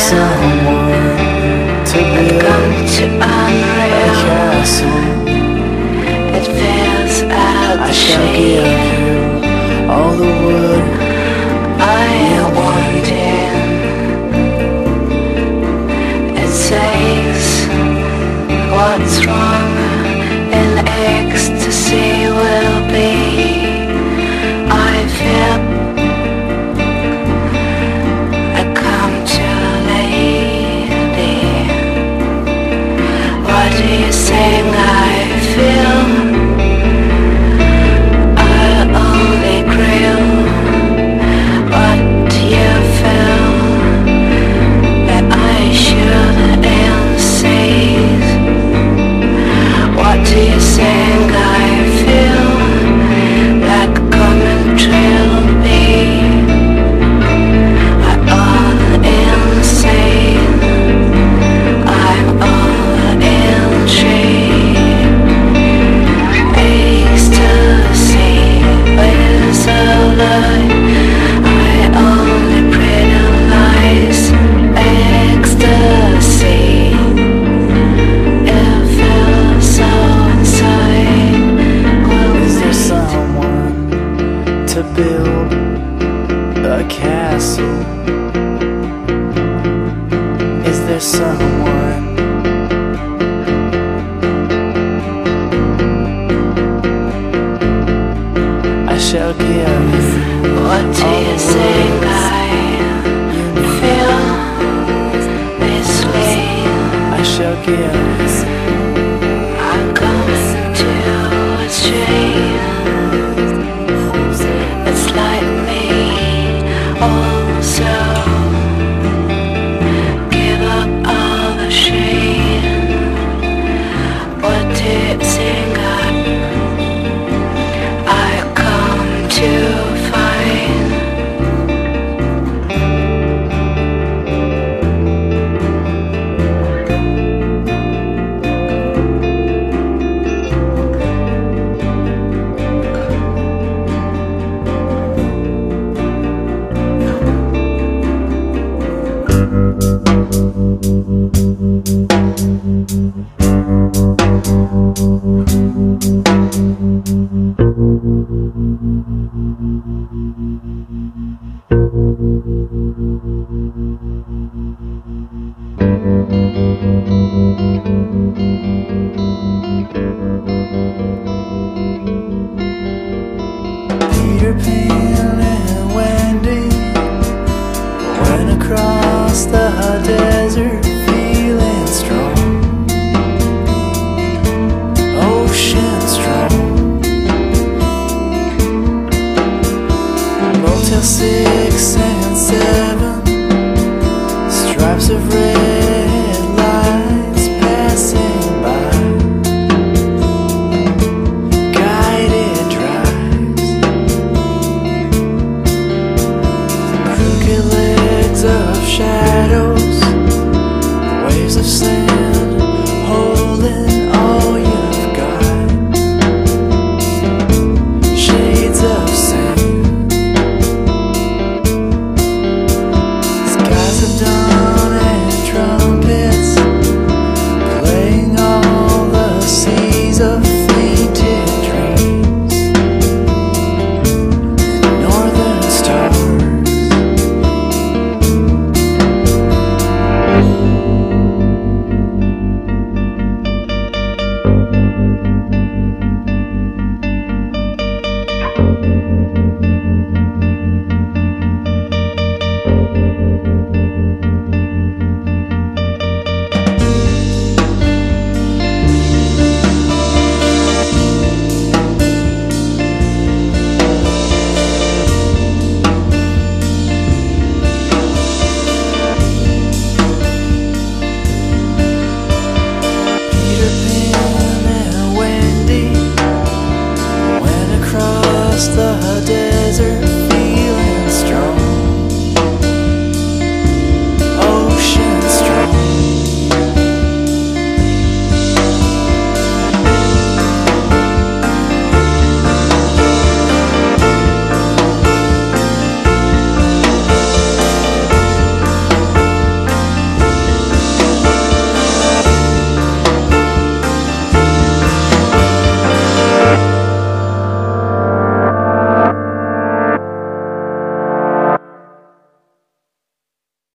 someone to build a castle? It feels out I shall give you all the wood I wanted. It says what's wrong in ecstasy will be. I feel I come too late. What do you think I feel? I only grew. What do you feel that I should say? What do you think I feel that coming true be? I'm all insane. I'm all intrigued. Ecstasy is a lie. I only pretend ecstasy. It feels so inside. Is there someone to build a castle? Is there someone